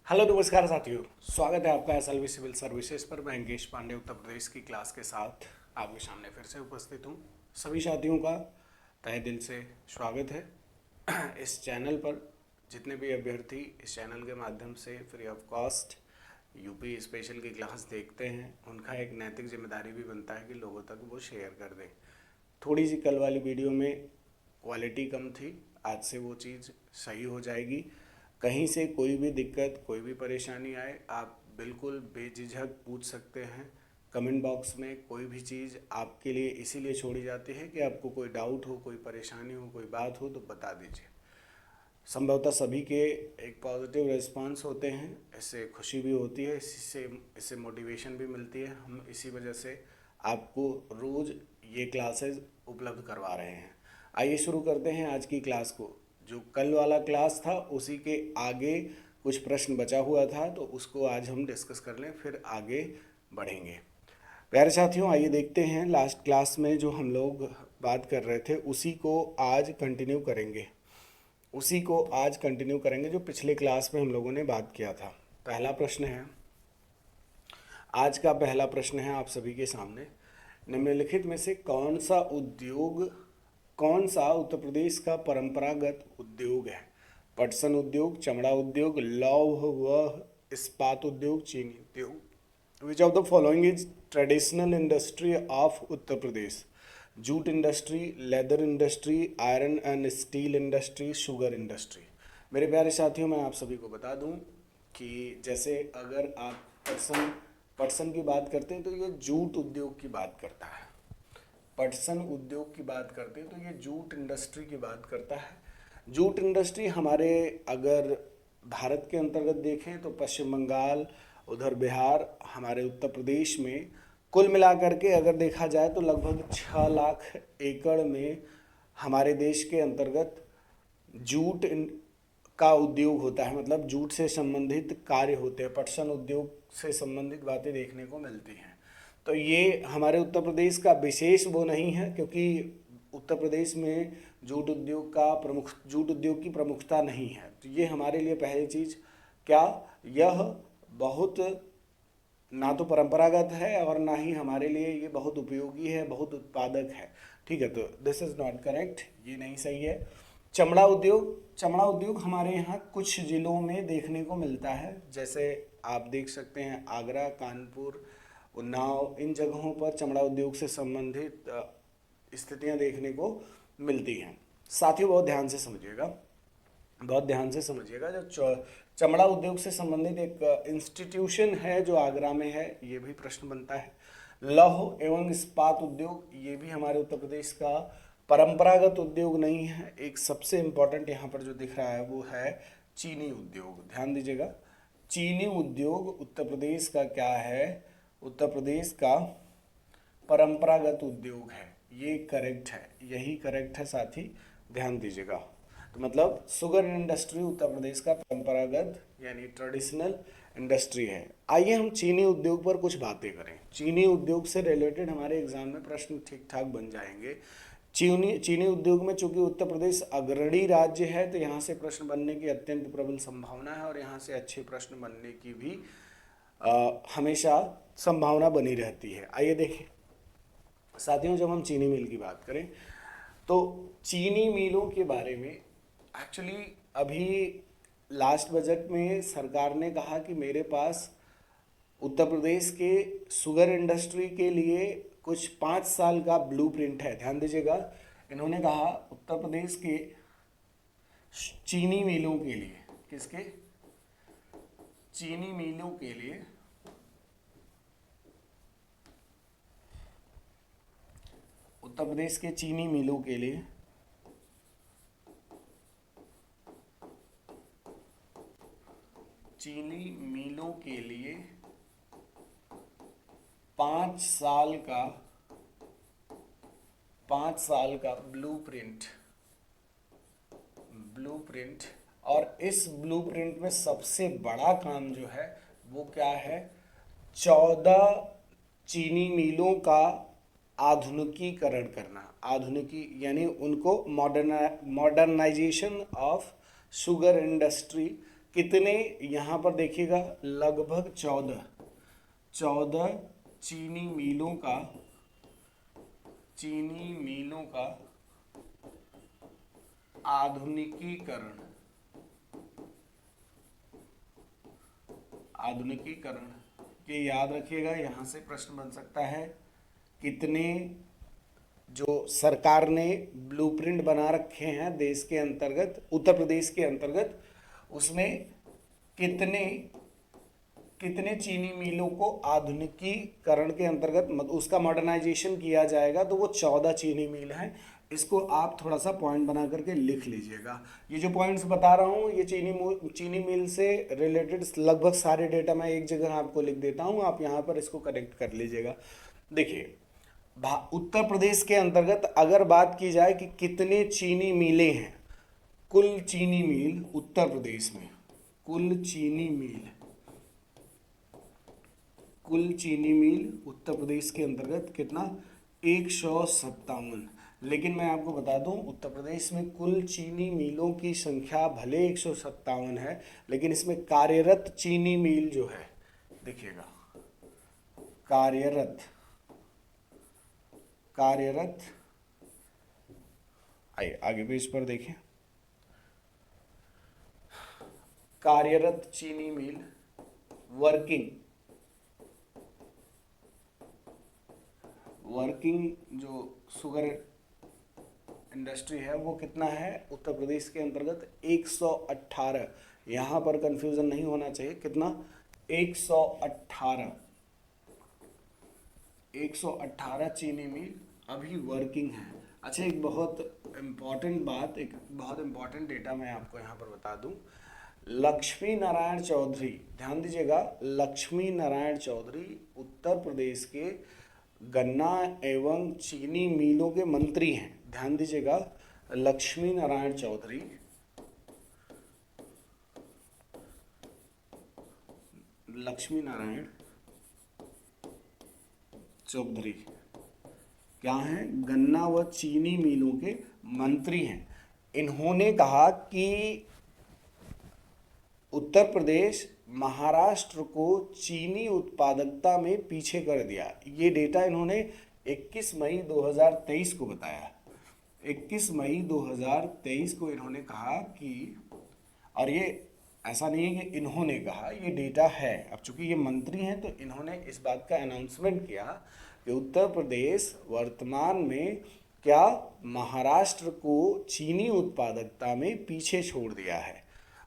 Hello नमस्कार साथियों, स्वागत है आपका एसएलवी सिविल सर्विसेज पर। मैं अंकेश पांडे उत्तर प्रदेश की क्लास के साथ आपके सामने फिर से उपस्थित हूँ। सभी साथियों का तहे दिल से स्वागत है इस चैनल पर। जितने भी अभ्यर्थी इस चैनल के माध्यम से free of cost UP special की क्लास देखते हैं, उनका एक नैतिक जिम्मेदारी भी बनता है कि लोगों तक वो शेयर कर दें। थोड़ी सी कल वाली वीडियो में क्वालिटी कम थी, आज से वो चीज़ सही हो जाएगी। कहीं से कोई भी दिक्कत, कोई भी परेशानी आए, आप बिल्कुल बेझिझक पूछ सकते हैं। कमेंट बॉक्स में कोई भी चीज़ आपके लिए इसीलिए छोड़ी जाती है कि आपको कोई डाउट हो, कोई परेशानी हो, कोई बात हो तो बता दीजिए। संभवतः सभी के एक पॉजिटिव रिस्पांस होते हैं, इससे खुशी भी होती है, इससे मोटिवेशन भी मिलती है। हम इसी वजह से आपको रोज़ ये क्लासेस उपलब्ध करवा रहे हैं। आइए शुरू करते हैं आज की क्लास को। जो कल वाला क्लास था उसी के आगे कुछ प्रश्न बचा हुआ था, तो उसको आज हम डिस्कस कर लें, फिर आगे बढ़ेंगे। प्यारे साथियों, आइए देखते हैं लास्ट क्लास में जो हम लोग बात कर रहे थे उसी को आज कंटिन्यू करेंगे। जो पिछले क्लास में हम लोगों ने बात किया था। पहला प्रश्न है, आज का पहला प्रश्न है आप सभी के सामने। निम्नलिखित में से कौन सा उत्तर प्रदेश का परंपरागत उद्योग है? पटसन उद्योग, चमड़ा उद्योग, लौह व इस्पात उद्योग, चीनी उद्योग। Which of the following is traditional industry of Uttar Pradesh? Jute industry, leather industry, iron and steel industry, sugar industry. मेरे प्यारे साथियों, मैं आप सभी को बता दूं कि जैसे अगर आप पटसन की बात करते हैं तो ये जूट उद्योग की बात करता है। पटसन उद्योग की बात करते हैं तो ये जूट इंडस्ट्री की बात करता है। जूट इंडस्ट्री हमारे अगर भारत के अंतर्गत देखें तो पश्चिम बंगाल, उधर बिहार, हमारे उत्तर प्रदेश में कुल मिलाकर के अगर देखा जाए तो लगभग 6 लाख एकड़ में हमारे देश के अंतर्गत का उद्योग होता है। मतलब जूट से संबंधित कार्य होते हैं, पटसन उद्योग से संबंधित बातें देखने को मिलती हैं। तो ये हमारे उत्तर प्रदेश का विशेष वो नहीं है, क्योंकि उत्तर प्रदेश में जूट उद्योग की प्रमुखता नहीं है। तो ये हमारे लिए पहली चीज़, क्या यह बहुत ना तो परंपरागत है और ना ही हमारे लिए ये बहुत उपयोगी है, बहुत उत्पादक है। ठीक है, तो दिस इज़ नॉट करेक्ट, ये नहीं सही है। चमड़ा उद्योग हमारे यहाँ कुछ ज़िलों में देखने को मिलता है, जैसे आप देख सकते हैं आगरा, कानपुर, उन्नाव, इन जगहों पर चमड़ा उद्योग से संबंधित स्थितियाँ देखने को मिलती हैं। साथियों, बहुत ध्यान से समझिएगा। जो चमड़ा उद्योग से संबंधित एक इंस्टीट्यूशन है जो आगरा में है, ये भी प्रश्न बनता है। लौह एवं इस्पात उद्योग, ये भी हमारे उत्तर प्रदेश का परंपरागत उद्योग नहीं है। एक सबसे इम्पोर्टेंट यहाँ पर जो दिख रहा है वो है चीनी उद्योग। ध्यान दीजिएगा, चीनी उद्योग उत्तर प्रदेश का क्या है? उत्तर प्रदेश का परंपरागत उद्योग है। ये करेक्ट है, यही करेक्ट है साथी, ध्यान दीजिएगा। तो मतलब शुगर इंडस्ट्री उत्तर प्रदेश का परंपरागत यानी ट्रेडिशनल इंडस्ट्री है। आइए हम चीनी उद्योग पर कुछ बातें करें। चीनी उद्योग से रिलेटेड हमारे एग्जाम में प्रश्न ठीक ठाक बन जाएंगे। चीनी उद्योग में चूंकि उत्तर प्रदेश अग्रणी राज्य है, तो यहाँ से प्रश्न बनने की अत्यंत प्रबल संभावना है और यहाँ से अच्छे प्रश्न बनने की भी हमेशा संभावना बनी रहती है। आइए देखें साथियों, जब हम चीनी मिल की बात करें तो चीनी मिलों के बारे में एक्चुअली अभी लास्ट बजट में सरकार ने कहा कि मेरे पास उत्तर प्रदेश के शुगर इंडस्ट्री के लिए कुछ 5 साल का ब्लूप्रिंट है। ध्यान दीजिएगा, इन्होंने कहा उत्तर प्रदेश के चीनी मिलों के लिए, किसके? चीनी मिलों के लिए उत्तर प्रदेश के चीनी मिलों के लिए 5 साल का ब्लूप्रिंट। और इस ब्लूप्रिंट में सबसे बड़ा काम जो है वो क्या है? 14 चीनी मिलों का आधुनिकीकरण करना। आधुनिकी यानी उनको मॉडर्नाइजेशन ऑफ शुगर इंडस्ट्री कितने, यहाँ पर देखिएगा लगभग 14 चीनी मिलों का आधुनिकीकरण। ये याद रखिएगा, यहाँ से प्रश्न बन सकता है। कितने जो सरकार ने ब्लूप्रिंट बना रखे हैं देश के अंतर्गत, उत्तर प्रदेश के अंतर्गत, उसमें कितने चीनी मिलों को आधुनिकीकरण के अंतर्गत उसका मॉडर्नाइजेशन किया जाएगा, तो वो 14 चीनी मिल हैं। इसको आप थोड़ा सा पॉइंट बना करके लिख लीजिएगा। ये जो पॉइंट्स बता रहा हूँ ये चीनी मिल से रिलेटेड लगभग सारे डेटा मैं एक जगह आपको लिख देता हूँ, आप यहाँ पर इसको करेक्ट कर लीजिएगा। देखिए उत्तर प्रदेश के अंतर्गत अगर बात की जाए कि कितने चीनी मिलें हैं, कुल चीनी मिल उत्तर प्रदेश में, कुल चीनी मिल उत्तर प्रदेश के अंतर्गत कितना, 157। लेकिन मैं आपको बता दूं उत्तर प्रदेश में कुल चीनी मिलों की संख्या भले 157 है, लेकिन इसमें कार्यरत चीनी मिल जो है, देखिएगा कार्यरत आइए आगे पेज पर देखें, कार्यरत चीनी मिल वर्किंग जो शुगर इंडस्ट्री है वो कितना है उत्तर प्रदेश के अंतर्गत, 118। यहाँ पर कंफ्यूजन नहीं होना चाहिए, कितना, 118 चीनी मिल अभी वर्किंग है। अच्छा, एक बहुत इम्पॉर्टेंट डेटा मैं आपको यहाँ पर बता दूं। लक्ष्मी नारायण चौधरी, ध्यान दीजिएगा, लक्ष्मी नारायण चौधरी उत्तर प्रदेश के गन्ना एवं चीनी मिलों के मंत्री हैं। ध्यान दीजिएगा, लक्ष्मी नारायण चौधरी क्या हैं, गन्ना व चीनी मिलों के मंत्री हैं। इन्होंने कहा कि उत्तर प्रदेश महाराष्ट्र को चीनी उत्पादकता में पीछे कर दिया। ये डेटा इन्होंने 21 मई 2023 को बताया। 21 मई 2023 को इन्होंने कहा कि, और ये ऐसा नहीं है कि इन्होंने कहा, ये डेटा है। अब चूंकि ये मंत्री हैं तो इन्होंने इस बात का अनाउंसमेंट किया कि उत्तर प्रदेश वर्तमान में क्या महाराष्ट्र को चीनी उत्पादकता में पीछे छोड़ दिया है।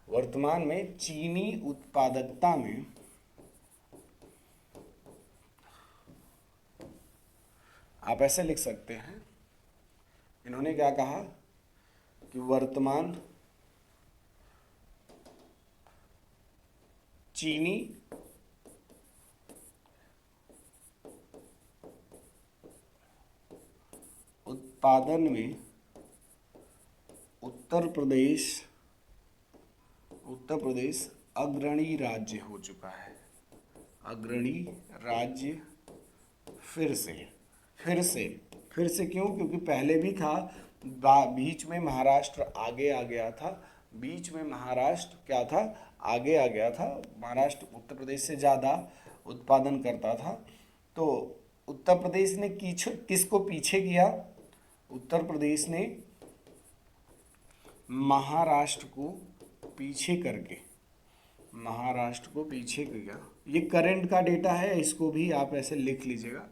वर्तमान में चीनी उत्पादकता में आप ऐसे लिख सकते हैं, इन्होंने क्या कहा कि वर्तमान चीनी उत्पादन में उत्तर प्रदेश अग्रणी राज्य हो चुका है। अग्रणी राज्य फिर से क्यों? क्योंकि पहले भी था, बीच में महाराष्ट्र आगे आ गया था, बीच में महाराष्ट्र क्या था, आगे आ गया था। महाराष्ट्र उत्तर प्रदेश से ज़्यादा उत्पादन करता था, तो उत्तर प्रदेश ने किसको पीछे किया? उत्तर प्रदेश ने महाराष्ट्र को पीछे किया। ये करंट का डेटा है, इसको भी आप ऐसे लिख लीजिएगा,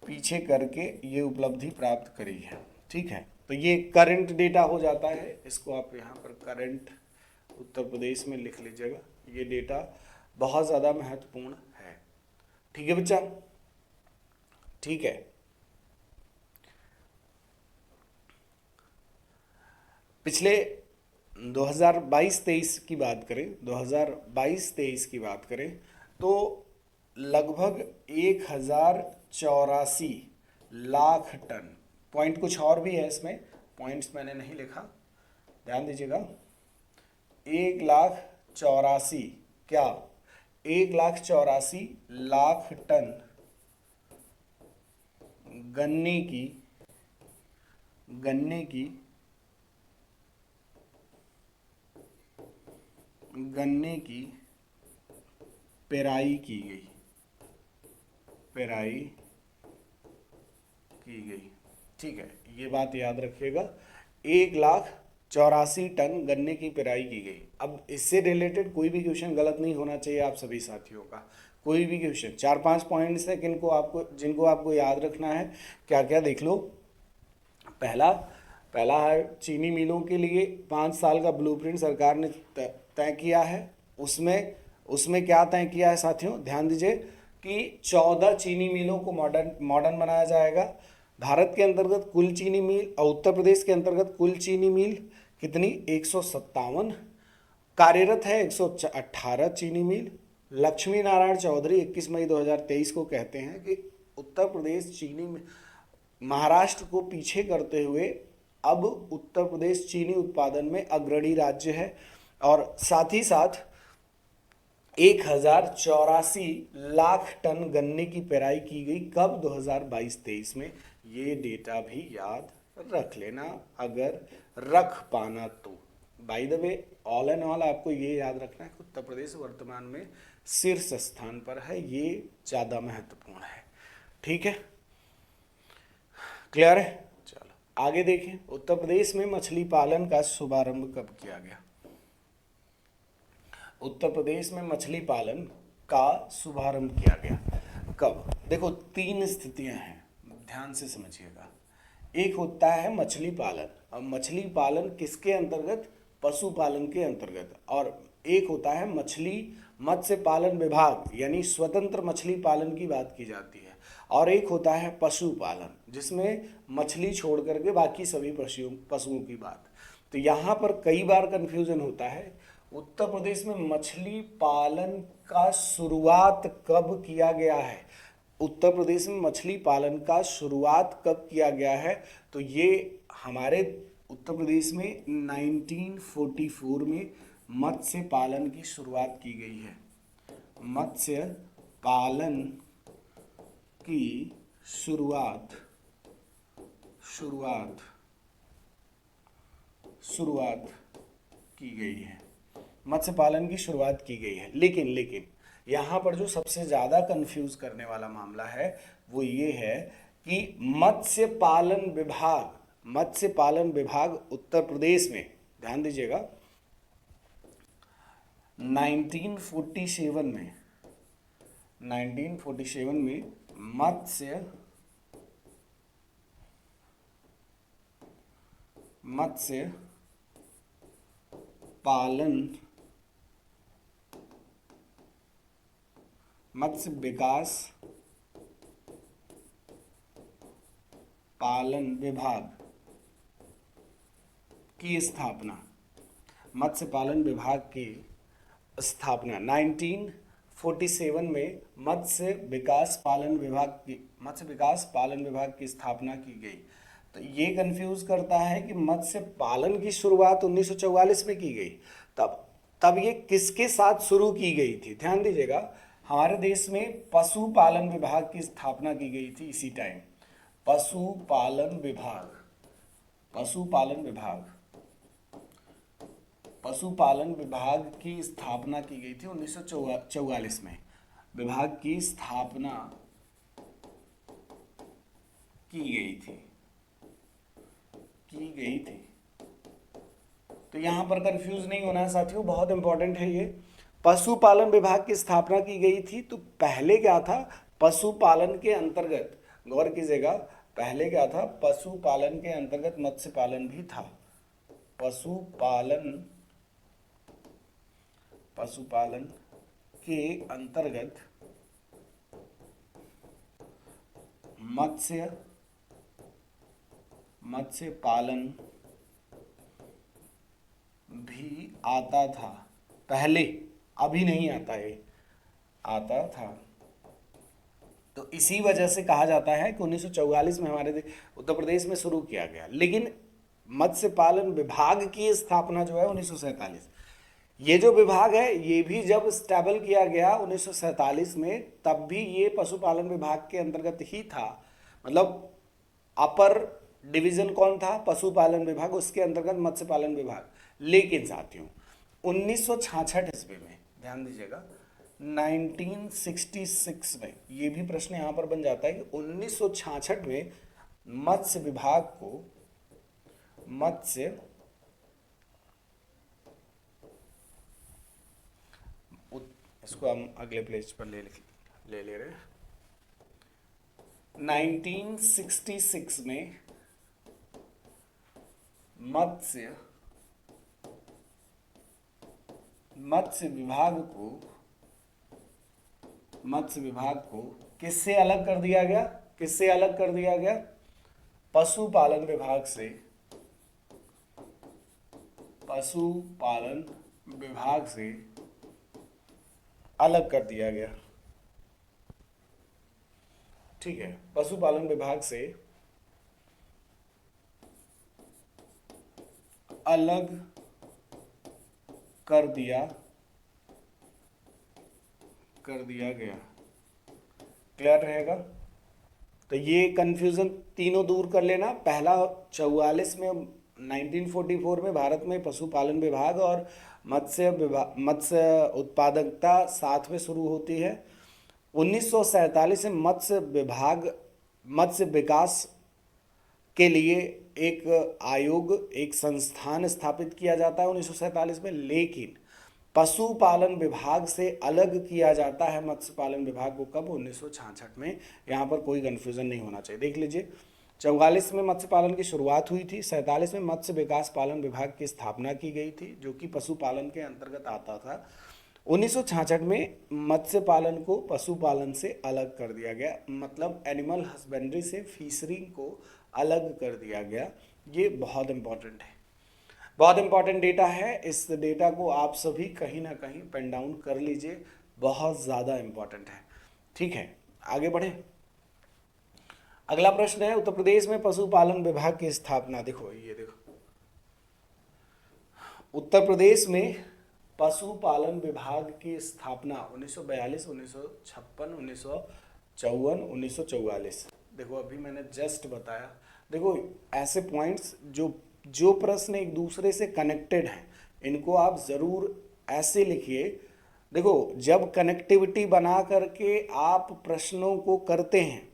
पीछे करके ये उपलब्धि प्राप्त करी है। ठीक है, तो ये करंट डेटा हो जाता है, इसको आप यहाँ पर करंट उत्तर प्रदेश में लिख लीजिएगा। ये डेटा बहुत ज़्यादा महत्वपूर्ण है। ठीक है बच्चा, ठीक है। पिछले 2022-23 की बात करें, 2022-23 की बात करें तो लगभग 1084 लाख टन, पॉइंट कुछ और भी है इसमें, पॉइंट्स मैंने नहीं लिखा, ध्यान दीजिएगा। 184 क्या, 184 लाख टन गन्ने गन्ने की पेराई की गई, पेराई की गई। ठीक है, ये बात याद रखिएगा, 1,84,000 टन गन्ने की पेराई की गई। अब इससे रिलेटेड कोई भी क्वेश्चन गलत नहीं होना चाहिए आप सभी साथियों का, कोई भी क्वेश्चन। 4-5 पॉइंट्स है जिनको आपको याद रखना है। क्या क्या देख लो। पहला है चीनी मिलों के लिए 5 साल का ब्लूप्रिंट सरकार ने तय किया है। उसमें क्या तय किया है साथियों, ध्यान दीजिए कि 14 चीनी मिलों को मॉडर्न बनाया जाएगा। भारत के अंतर्गत कुल चीनी मिल और उत्तर प्रदेश के अंतर्गत कुल चीनी मिल कितनी, 157 कार्यरत है, 118 चीनी मिल। लक्ष्मी नारायण चौधरी 21 मई 2023 को कहते हैं कि उत्तर प्रदेश चीनी में महाराष्ट्र को पीछे करते हुए अब उत्तर प्रदेश चीनी उत्पादन में अग्रणी राज्य है। और साथ ही साथ 1,84,00,000 टन गन्ने की पेराई की गई। कब, 2022-23 में। ये डेटा भी याद रख लेना अगर रख पाना तो। By the way, all and all आपको ये याद रखना है कि उत्तर प्रदेश वर्तमान में शीर्ष स्थान पर है, ये ज़्यादा महत्वपूर्ण है। ठीक है, क्लियर है। चलो आगे देखें, उत्तर प्रदेश में मछली पालन का शुभारंभ कब किया गया। उत्तर प्रदेश में मछली पालन का शुभारंभ किया गया कब। देखो 3 स्थितियां हैं, ध्यान से समझिएगा। एक होता है मछली पालन, और मछली पालन किसके अंतर्गत, पशुपालन के अंतर्गत। और एक होता है मत्स्य पालन विभाग, यानी स्वतंत्र मछली पालन की बात की जाती है। और एक होता है पशुपालन, जिसमें मछली छोड़ करके बाकी सभी पशुओं की बात। तो यहाँ पर कई बार कंफ्यूजन होता है। उत्तर प्रदेश में मछली पालन का शुरुआत कब किया गया है, उत्तर प्रदेश में मछली पालन का शुरुआत कब किया गया है, तो ये हमारे उत्तर प्रदेश में 1944 में मत्स्य पालन की शुरुआत की गई है। मत्स्य पालन की शुरुआत की गई है, मत्स्य पालन की शुरुआत की गई है। लेकिन यहाँ पर जो सबसे ज़्यादा कंफ्यूज करने वाला मामला है वो ये है कि मत्स्य पालन विभाग उत्तर प्रदेश में, ध्यान दीजिएगा, 1947 में मत्स्य विकास पालन विभाग की स्थापना, मत्स्य पालन विभाग की स्थापना 1947 में मत्स्य विकास पालन विभाग की स्थापना की गई। तो ये कंफ्यूज करता है कि मत्स्य पालन की शुरुआत 1944 में की गई, तब ये किसके साथ शुरू की गई थी। ध्यान दीजिएगा, हमारे देश में पशुपालन विभाग की स्थापना की गई थी इसी टाइम। पशुपालन विभाग की स्थापना की गई थी 1944 में। विभाग की स्थापना की गई थी। तो यहां पर कंफ्यूज नहीं होना है साथियों, बहुत इंपॉर्टेंट है ये। पशुपालन विभाग की स्थापना की गई थी, तो पहले क्या था, पशुपालन के अंतर्गत, गौर कीजिएगा, पहले क्या था, पशुपालन के अंतर्गत मत्स्य पालन भी था। पशुपालन के अंतर्गत मत्स्य पालन भी आता था पहले, अभी नहीं आता है, आता था। तो इसी वजह से कहा जाता है कि 1944 में हमारे उत्तर प्रदेश में शुरू किया गया। लेकिन मत्स्य पालन विभाग की स्थापना जो है 1947, ये जो विभाग है ये भी जब स्टेबल किया गया 1947 में, तब भी ये पशुपालन विभाग के अंतर्गत ही था। मतलब अपर डिवीजन कौन था, पशुपालन विभाग, उसके अंतर्गत मत्स्य पालन विभाग। लेकिन साथियों 1966 ईस्वी में, ध्यान दीजिएगा 1966 में, ये भी प्रश्न यहां पर बन जाता है कि 1966 में मत्स्य विभाग को इसको हम अगले पेज पर ले रहे हैं। 1966 में मत्स्य विभाग को किससे अलग कर दिया गया? पशुपालन विभाग से अलग कर दिया गया। ठीक है, पशुपालन विभाग से अलग कर दिया गया। क्लियर रहेगा? तो ये कंफ्यूजन तीनों दूर कर लेना। पहला 44 में 1944 में भारत में पशुपालन विभाग और मत्स्य उत्पादकता साथ में शुरू होती है। 1947 में मत्स्य विकास के लिए एक आयोग, एक संस्थान स्थापित किया जाता है 1947 में, लेकिन पशुपालन विभाग से अलग किया जाता है मत्स्य पालन विभाग को कब? 1966 में। यहाँ पर कोई कंफ्यूजन नहीं होना चाहिए। देख लीजिए, 44 में मत्स्य पालन की शुरुआत हुई थी, 47 में मत्स्य विकास पालन विभाग की स्थापना की गई थी जो कि पशुपालन के अंतर्गत आता था। 1966 में मत्स्य पालन को पशुपालन से अलग कर दिया गया, मतलब एनिमल हस्बेंड्री से फिशरी को अलग कर दिया गया। ये बहुत इंपॉर्टेंट है, बहुत इंपॉर्टेंट डेटा है। इस डेटा को आप सभी कहीं ना कहीं पेन डाउन कर लीजिए, बहुत ज़्यादा इंपॉर्टेंट है। ठीक है, आगे बढ़े। अगला प्रश्न है, उत्तर प्रदेश में पशुपालन विभाग की स्थापना। देखो, ये देखो, उत्तर प्रदेश में पशुपालन विभाग की स्थापना 1942, 1956, 1954, 1944। देखो, अभी मैंने जस्ट बताया। देखो, ऐसे पॉइंट्स जो प्रश्न एक दूसरे से कनेक्टेड हैं, इनको आप ज़रूर ऐसे लिखिए। देखो, जब कनेक्टिविटी बना करके आप प्रश्नों को करते हैं,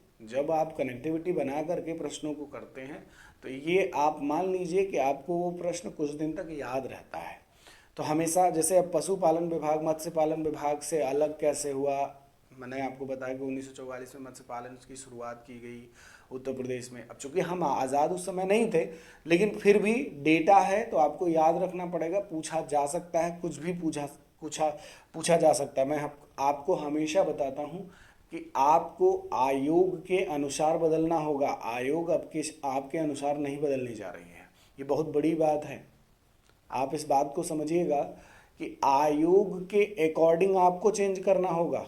तो ये आप मान लीजिए कि आपको वो प्रश्न कुछ दिन तक याद रहता है। तो हमेशा, जैसे अब पशुपालन विभाग मत्स्य पालन विभाग से अलग कैसे हुआ, मैंने आपको बताया कि 1944 में मत्स्य पालन की शुरुआत की गई उत्तर प्रदेश में। अब चूंकि हम आज़ाद उस समय नहीं थे, लेकिन फिर भी डेटा है तो आपको याद रखना पड़ेगा। पूछा जा सकता है, कुछ भी पूछा जा सकता है। मैं आपको हमेशा बताता हूँ कि आपको आयोग के अनुसार बदलना होगा। आयोग आपके अनुसार नहीं बदलने जा रही है, ये बहुत बड़ी बात है। आप इस बात को समझिएगा कि आयोग के अकॉर्डिंग आपको चेंज करना होगा।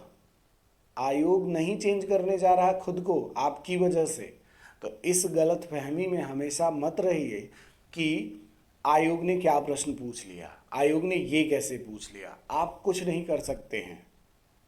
आयोग नहीं चेंज करने जा रहा खुद को आपकी वजह से। तो इस गलत फहमी में हमेशा मत रहिए कि आयोग ने क्या प्रश्न पूछ लिया, आयोग ने ये कैसे पूछ लिया। आप कुछ नहीं कर सकते हैं,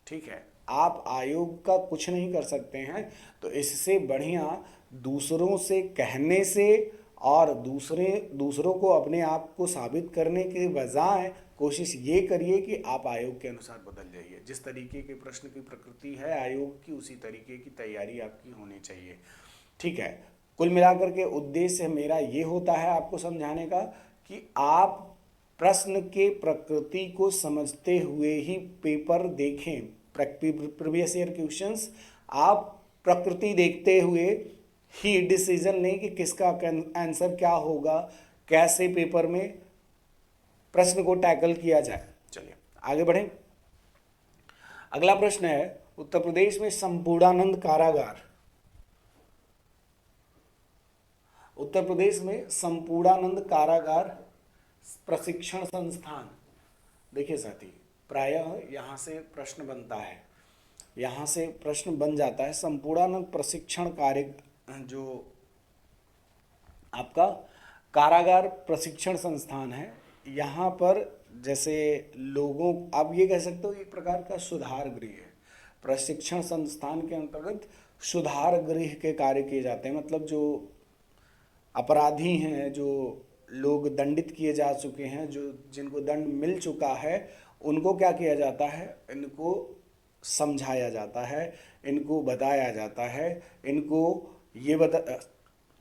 ठीक है, आप आयोग का कुछ नहीं कर सकते हैं। तो इससे बढ़िया दूसरों से कहने से और दूसरों को अपने आप को साबित करने के बजाय कोशिश ये करिए कि आप आयोग के अनुसार बदल जाइए। जिस तरीके के प्रश्न की प्रकृति है आयोग की, उसी तरीके की तैयारी आपकी होनी चाहिए। ठीक है, कुल मिलाकर के उद्देश्य मेरा ये होता है आपको समझाने का कि आप प्रश्न के प्रकृति को समझते हुए ही पेपर देखें। प्रीवियस ईयर क्वेश्चंस आप प्रकृति देखते हुए ही डिसीजन लें कि किसका आंसर क्या होगा, कैसे पेपर में प्रश्न को टैकल किया जाए। चलिए आगे बढ़ें। अगला प्रश्न है, उत्तर प्रदेश में संपूर्णानंद कारागार, उत्तर प्रदेश में संपूर्णानंद कारागार प्रशिक्षण संस्थान। देखिए साथी, प्रायः यहाँ से प्रश्न बनता है, यहाँ से प्रश्न बन जाता है। संपूर्णानंद प्रशिक्षण कार्य जो आपका कारागार प्रशिक्षण संस्थान है, यहाँ पर जैसे लोगों, आप ये कह सकते हो एक प्रकार का सुधार गृह है। प्रशिक्षण संस्थान के अंतर्गत सुधार गृह के कार्य किए जाते हैं। मतलब जो अपराधी हैं, जो लोग दंडित किए जा चुके हैं, जो जिनको दंड मिल चुका है, उनको क्या किया जाता है, इनको समझाया जाता है, इनको बताया जाता है, इनको ये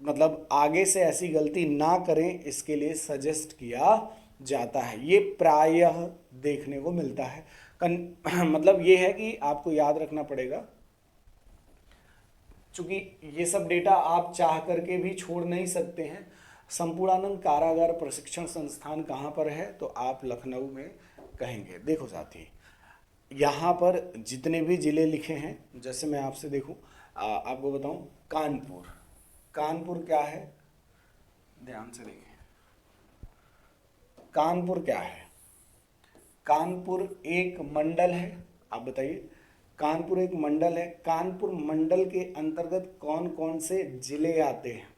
मतलब आगे से ऐसी गलती ना करें इसके लिए सजेस्ट किया जाता है। ये प्रायः देखने को मिलता है। मतलब ये है कि आपको याद रखना पड़ेगा, क्योंकि ये सब डेटा आप चाह करके भी छोड़ नहीं सकते हैं। संपूर्णानंद कारागार प्रशिक्षण संस्थान कहाँ पर है, तो आप लखनऊ में कहेंगे। देखो साथी, यहाँ पर जितने भी जिले लिखे हैं, जैसे मैं आपसे देखूँ आपको बताऊँ, कानपुर, कानपुर क्या है, ध्यान से देखें, कानपुर क्या है, कानपुर एक मंडल है। आप बताइए, कानपुर एक मंडल है, कानपुर मंडल के अंतर्गत कौन कौन से जिले आते हैं,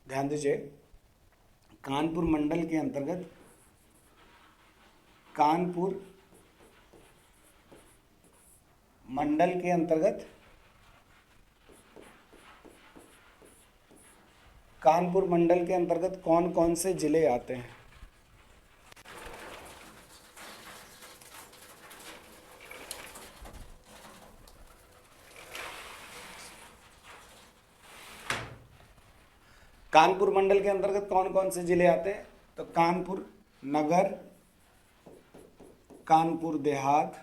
ध्यान दीजिए, कानपुर मंडल के अंतर्गत, कानपुर मंडल के अंतर्गत, कानपुर मंडल के अंतर्गत कौन कौन से जिले आते हैं। कानपुर मंडल के अंतर्गत कौन कौन से जिले आते हैं, तो कानपुर नगर, कानपुर देहात,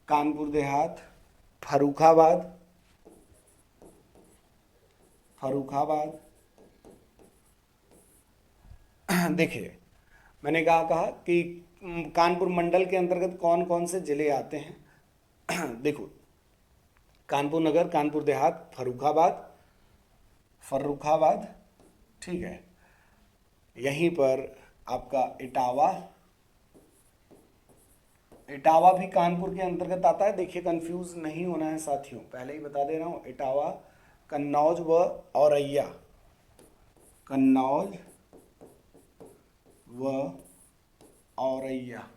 कानपुर देहात, फर्रुखाबाद, फर्रुखाबाद। देखिए, मैंने कहा कि कानपुर मंडल के अंतर्गत कौन कौन से जिले आते हैं। देखो, कानपुर नगर, कानपुर देहात, फर्रुखाबाद, फर्रुखाबाद, ठीक है। यहीं पर आपका इटावा, इटावा भी कानपुर के अंतर्गत आता है। देखिए, कंफ्यूज नहीं होना है साथियों, पहले ही बता दे रहा हूं, इटावा, कन्नौज व औरैया, कन्नौज व औरैया,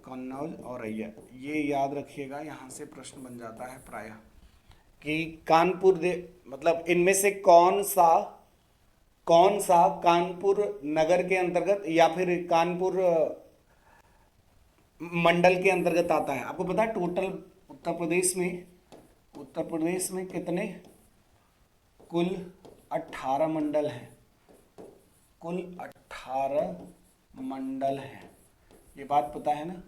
कन्नौज औरैया, ये याद रखिएगा, यहाँ से प्रश्न बन जाता है प्रायः कि कानपुर मतलब इनमें से कौन सा कानपुर नगर के अंतर्गत या फिर कानपुर मंडल के अंतर्गत आता है। आपको पता है टोटल उत्तर प्रदेश में कितने, कुल 18 मंडल हैं, कुल 18 मंडल हैं, ये बात पता है ना,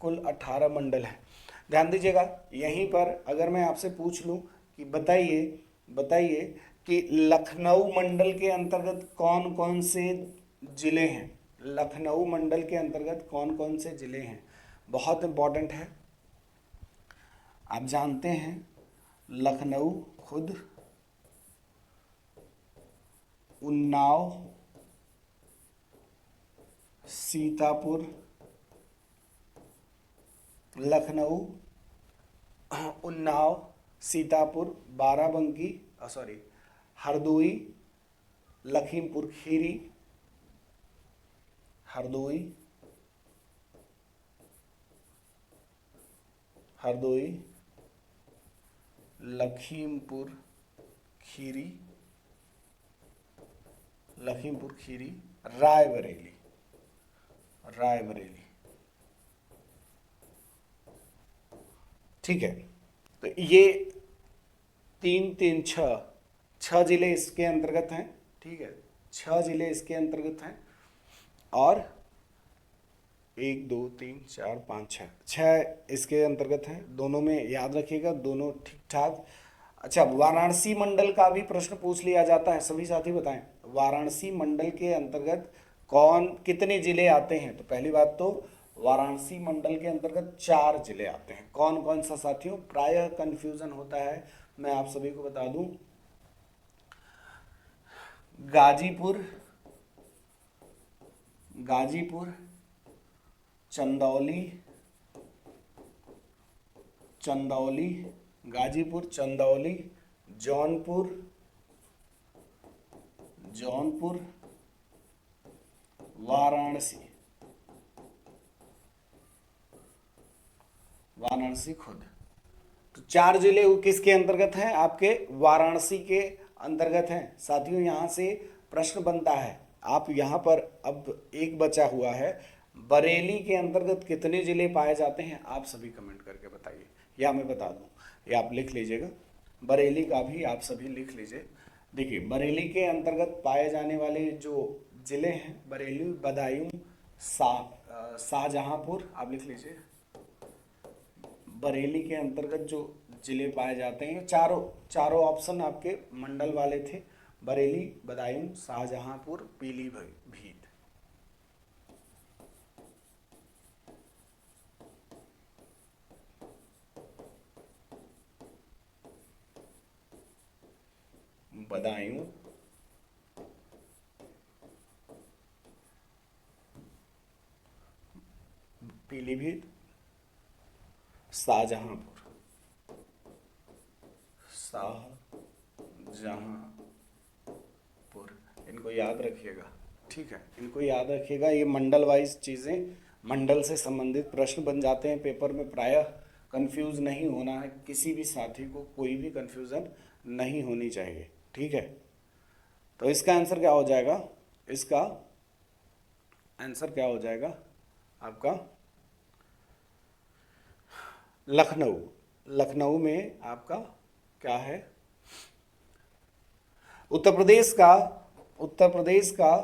कुल 18 मंडल हैं। ध्यान दीजिएगा, यहीं पर अगर मैं आपसे पूछ लूं कि बताइए कि लखनऊ मंडल के अंतर्गत कौन कौन से जिले हैं, लखनऊ मंडल के अंतर्गत कौन कौन से जिले हैं, बहुत इंपॉर्टेंट है। आप जानते हैं लखनऊ खुद, उन्नाव, सीतापुर, लखनऊ, उन्नाव, सीतापुर, बाराबंकी, हरदोई, लखीमपुर खीरी, हरदोई, लखीमपुर खीरी, रायबरेली, ठीक है। तो ये 6 जिले इसके अंतर्गत हैं, ठीक है, 6 जिले इसके अंतर्गत हैं, और 1 2 3 4 5 6 इसके अंतर्गत हैं। दोनों में याद रखिएगा, दोनों ठीक ठाक। अच्छा, वाराणसी मंडल का भी प्रश्न पूछ लिया जाता है, सभी साथी बताएं, वाराणसी मंडल के अंतर्गत कितने जिले आते हैं। तो पहली बात तो वाराणसी मंडल के अंतर्गत 4 जिले आते हैं। कौन कौन सा साथियों, प्रायः कंफ्यूजन होता है, मैं आप सभी को बता दूं, गाजीपुर, चंदौली, गाजीपुर, चंदौली, जौनपुर, वाराणसी खुद। तो 4 जिले किसके अंतर्गत हैं? आपके वाराणसी के अंतर्गत हैं। साथियों यहाँ से प्रश्न बनता है, आप यहाँ पर अब एक बचा हुआ है, बरेली के अंतर्गत कितने जिले पाए जाते हैं? आप सभी कमेंट करके बताइए, या मैं बता दूं, या आप लिख लीजिएगा, बरेली का भी आप सभी लिख लीजिए। देखिए बरेली के अंतर्गत पाए जाने वाले जो जिले हैं, बरेली, बदायूं, शाहजहांपुर, आप लिख लीजिए। बरेली के अंतर्गत जो जिले पाए जाते हैं, चारों ऑप्शन आपके मंडल वाले थे, बरेली, बदायूं, शाहजहांपुर, पीलीभीत। बदायूं, पीलीभीत, शाहजहांपुर, इनको याद रखिएगा, ठीक है, इनको याद रखिएगा। ये मंडल वाइज चीज़ें, मंडल से संबंधित प्रश्न बन जाते हैं पेपर में, प्रायः कंफ्यूज नहीं होना है, किसी भी साथी को कोई भी कंफ्यूजन नहीं होनी चाहिए, ठीक है। तो इसका आंसर क्या हो जाएगा? इसका आंसर क्या हो जाएगा आपका? लखनऊ। लखनऊ में आपका क्या है? उत्तर प्रदेश का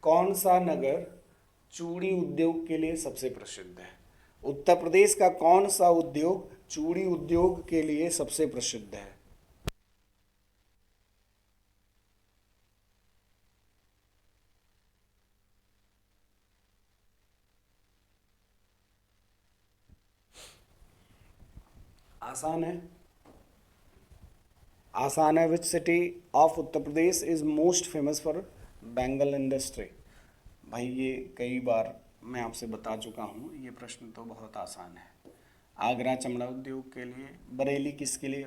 कौन सा नगर चूड़ी उद्योग के लिए सबसे प्रसिद्ध है? उत्तर प्रदेश का कौन सा उद्योग चूड़ी उद्योग के लिए सबसे प्रसिद्ध है? आसान है, आसान है। Which city of Uttar Pradesh is most famous for bangle industry? भाई ये कई बार मैं आपसे बता चुका हूँ, ये प्रश्न तो बहुत आसान है। आगरा चमड़ा उद्योग के लिए। बरेली किसके लिए?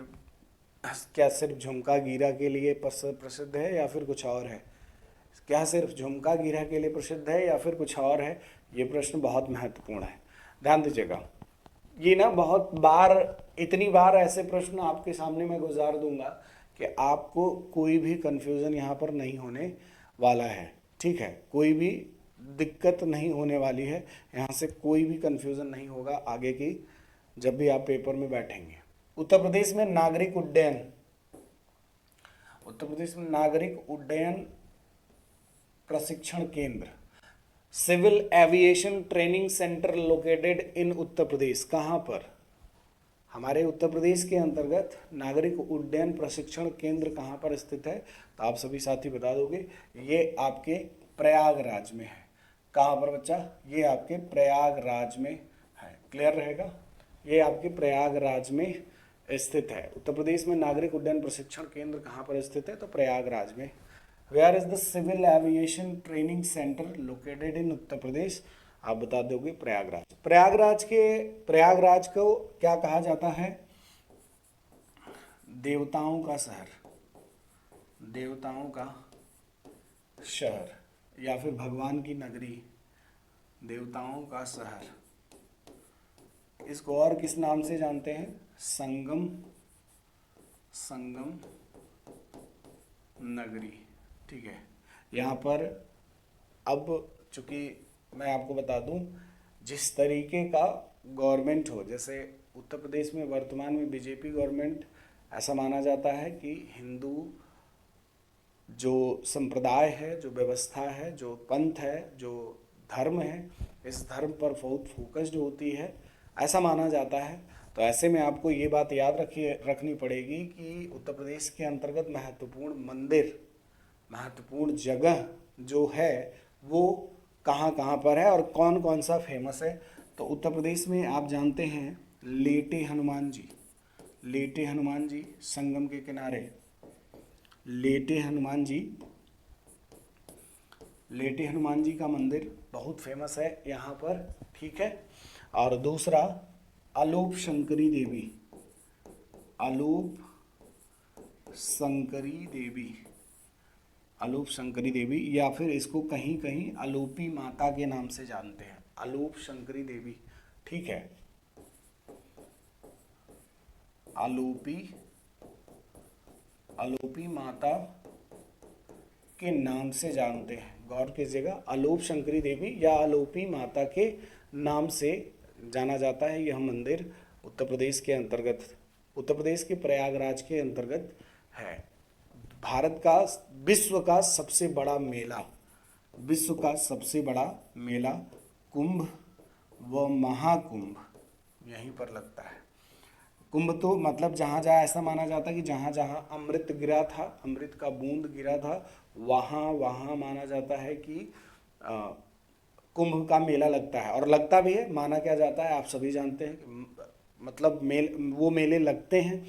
क्या सिर्फ झुमका गिरा के लिए प्रसिद्ध है या फिर कुछ और है? क्या सिर्फ झुमका गिरा के लिए प्रसिद्ध है या फिर कुछ और है? ये प्रश्न बहुत महत्वपूर्ण है, ध्यान दीजिएगा। ये ना बहुत बार, इतनी बार ऐसे प्रश्न आपके सामने मैं गुजार दूंगा कि आपको कोई भी कंफ्यूजन यहाँ पर नहीं होने वाला है, ठीक है, कोई भी दिक्कत नहीं होने वाली है, यहाँ से कोई भी कंफ्यूजन नहीं होगा आगे की जब भी आप पेपर में बैठेंगे। उत्तर प्रदेश में नागरिक उड्डयन, उत्तर प्रदेश में नागरिक उड्डयन प्रशिक्षण केंद्र, civil aviation training centre located in Uttar Pradesh, कहाँ पर? हमारे उत्तर प्रदेश के अंतर्गत नागरिक उड्डयन प्रशिक्षण केंद्र कहाँ पर स्थित है? तो आप सभी साथी बता दोगे, ये आपके प्रयागराज में है। कहाँ पर बच्चा? ये आपके प्रयागराज में है, क्लियर रहेगा, ये आपके प्रयागराज में स्थित है। उत्तर प्रदेश में नागरिक उड्डयन प्रशिक्षण केंद्र कहाँ पर स्थित है? तो प्रयागराज में। Where is the civil aviation training centre located in Uttar Pradesh? आप बता दोगे प्रयागराज। प्रयागराज को क्या कहा जाता है? देवताओं का शहर, देवताओं का शहर, या फिर भगवान की नगरी, देवताओं का शहर। इसको और किस नाम से जानते हैं? संगम, संगम नगरी, ठीक है। यहाँ पर अब चूंकि मैं आपको बता दूं, जिस तरीके का गवर्नमेंट हो, जैसे उत्तर प्रदेश में वर्तमान में बीजेपी गवर्नमेंट, ऐसा माना जाता है कि हिंदू जो संप्रदाय है, जो व्यवस्था है, जो पंथ है, जो धर्म है, इस धर्म पर बहुत फोकस्ड होती है, ऐसा माना जाता है। तो ऐसे में आपको ये बात याद रखनी पड़ेगी कि उत्तर प्रदेश के अंतर्गत महत्वपूर्ण मंदिर, महत्वपूर्ण जगह जो है वो कहाँ कहाँ पर है और कौन कौन सा फेमस है। तो उत्तर प्रदेश में आप जानते हैं लेटे हनुमान जी, लेटे हनुमान जी संगम के किनारे, लेटे हनुमान जी, लेटे हनुमान जी का मंदिर बहुत फेमस है यहाँ पर, ठीक है। और दूसरा आलोप शंकरी देवी, आलोप शंकरी देवी, आलोप शंकरी देवी, या फिर इसको कहीं कहीं आलोपी माता के नाम से जानते हैं, आलोप शंकरी देवी, ठीक है। आलोपी माता के नाम से जानते हैं। गौर कीजिएगा, आलोप शंकरी देवी या आलोपी माता के नाम से जाना जाता है। यह मंदिर उत्तर प्रदेश के अंतर्गत, उत्तर प्रदेश के प्रयागराज के अंतर्गत है। भारत का, विश्व का सबसे बड़ा मेला, विश्व का सबसे बड़ा मेला कुंभ व महाकुंभ यहीं पर लगता है। कुंभ तो मतलब जहाँ जहाँ ऐसा माना जाता है कि जहाँ जहाँ अमृत गिरा था, अमृत का बूंद गिरा था, वहाँ वहाँ माना जाता है कि कुंभ का मेला लगता है। और लगता भी है, माना क्या जाता है आप सभी जानते हैं कि मतलब वो मेले लगते हैं।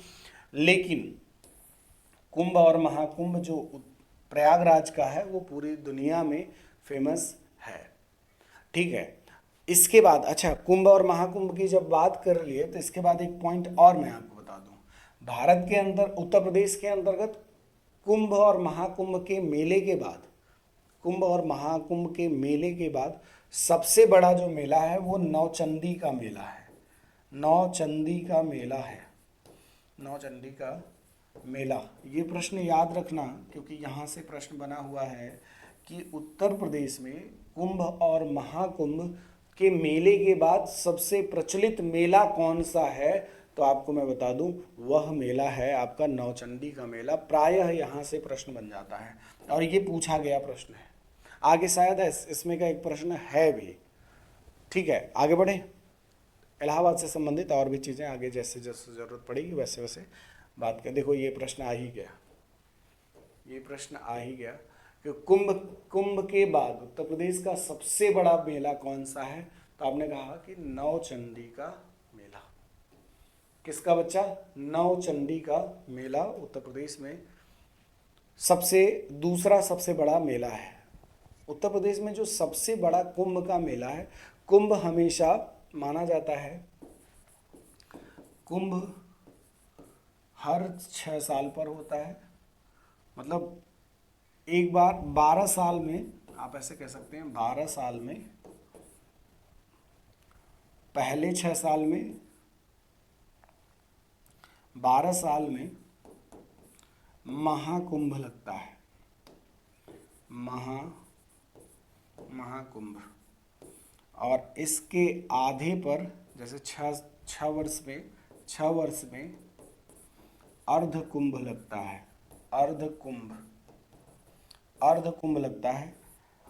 लेकिन कुंभ और महाकुंभ जो प्रयागराज का है वो पूरी दुनिया में फेमस है। ठीक है, इसके बाद अच्छा, कुंभ और महाकुंभ की जब बात कर लिए तो इसके बाद एक पॉइंट और मैं आपको बता दूं। भारत के अंदर, उत्तर प्रदेश के अंतर्गत कुंभ और महाकुंभ के मेले के बाद, कुंभ और महाकुंभ के मेले के बाद सबसे बड़ा जो मेला है वो नौचंदी का मेला है। नौचंदी का मेला है, नौचंदी का मेला। ये प्रश्न याद रखना क्योंकि यहाँ से प्रश्न बना हुआ है कि उत्तर प्रदेश में कुंभ और महाकुंभ के मेले के बाद सबसे प्रचलित मेला कौन सा है, तो आपको मैं बता दूं वह मेला है आपका नौचंदी का मेला। प्रायः यहाँ से प्रश्न बन जाता है और ये पूछा गया प्रश्न है। आगे शायद इसमें का एक प्रश्न है भी। ठीक है, आगे बढ़े। इलाहाबाद से संबंधित और भी चीज़ें आगे जैसे जैसे ज़रूरत पड़ेगी वैसे वैसे बात कर। देखो ये प्रश्न आ ही गया, ये प्रश्न आ ही गया कि कुंभ के बाद उत्तर प्रदेश का सबसे बड़ा मेला कौन सा है, तो आपने कहा कि नौचंदी का मेला। किसका बच्चा? नौचंदी का मेला उत्तर प्रदेश में दूसरा सबसे बड़ा मेला है। उत्तर प्रदेश में जो सबसे बड़ा कुंभ का मेला है, कुंभ हमेशा माना जाता है, कुंभ हर 6 साल पर होता है। मतलब एक बार 12 साल में, आप ऐसे कह सकते हैं 12 साल में, पहले 6 साल में, 12 साल में महाकुंभ लगता है। महाकुंभ। और इसके आधे पर जैसे 6 वर्ष में अर्ध कुंभ लगता है। अर्ध कुंभ लगता है।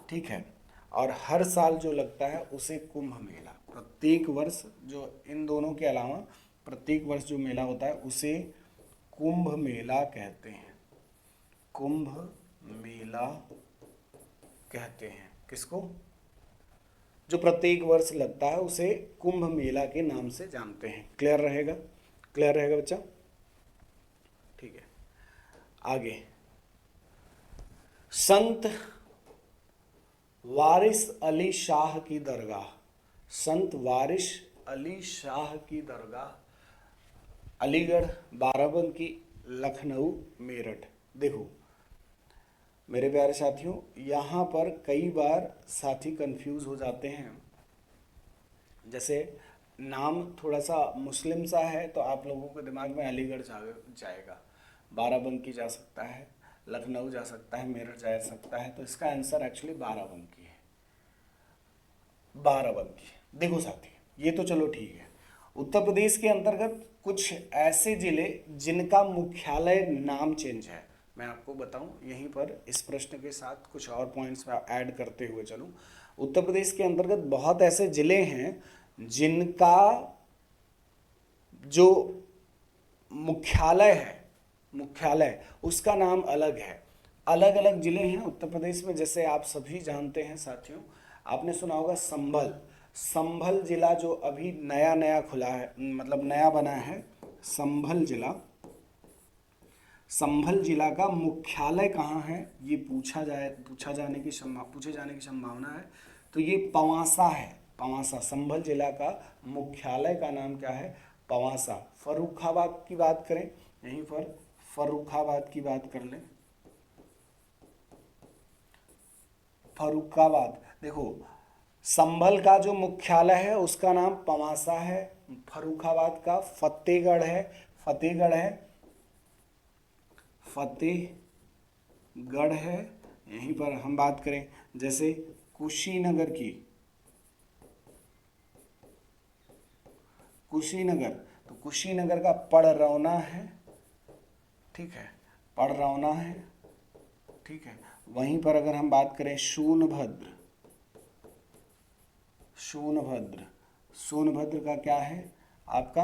ठीक है, और हर साल जो लगता है उसे कुंभ मेला, प्रत्येक वर्ष जो इन दोनों के अलावा प्रत्येक वर्ष जो मेला होता है उसे कुंभ मेला कहते हैं। कुंभ मेला कहते हैं किसको? जो प्रत्येक वर्ष लगता है उसे कुंभ मेला के नाम से जानते हैं। क्लियर रहेगा? क्लियर रहेगा बच्चा? ठीक है, आगे। संत वारिस अली शाह की दरगाह, संत वारिस अली शाह की दरगाह अलीगढ़, बाराबंकी, लखनऊ, मेरठ। देखो मेरे प्यारे साथियों, यहाँ पर कई बार साथी कंफ्यूज हो जाते हैं। जैसे नाम थोड़ा सा मुस्लिम सा है तो आप लोगों के दिमाग में अलीगढ़ जाएगा, बाराबंकी जा सकता है, लखनऊ जा सकता है, मेरठ जा सकता है। तो इसका आंसर एक्चुअली बाराबंकी है। बाराबंकी। देखो साथी, ये तो चलो ठीक है। उत्तर प्रदेश के अंतर्गत कुछ ऐसे जिले जिनका मुख्यालय नाम चेंज है, मैं आपको बताऊं यहीं पर इस प्रश्न के साथ कुछ और पॉइंट्स ऐड करते हुए चलूं। उत्तर प्रदेश के अंतर्गत बहुत ऐसे जिले हैं जिनका जो मुख्यालय है, मुख्यालय उसका नाम अलग है। अलग अलग जिले हैं उत्तर प्रदेश में, जैसे आप सभी जानते हैं साथियों, आपने सुना होगा संभल। संभल जिला जो अभी नया नया खुला है, मतलब नया बना है, संभल जिला। संभल जिला का मुख्यालय कहाँ है ये पूछे जाने की संभावना है। तो ये पवासा है, पवासा। संभल जिला का मुख्यालय का नाम क्या है? पवासा। फर्रुखाबाद की बात करें, यहीं पर फर्रुखाबाद की बात कर लें। फर्रुखाबाद, देखो संभल का जो मुख्यालय है उसका नाम पवासा है, फर्रुखाबाद का फतेहगढ़ है, फतेहगढ़ है, फतेहगढ़ है। यहीं पर हम बात करें जैसे कुशीनगर की, कुशीनगर, तो कुशीनगर का पड़रौना है, ठीक है, पड़रौना है, ठीक है। वहीं पर अगर हम बात करें सोनभद्र, सोनभद्र, सोनभद्र का क्या है आपका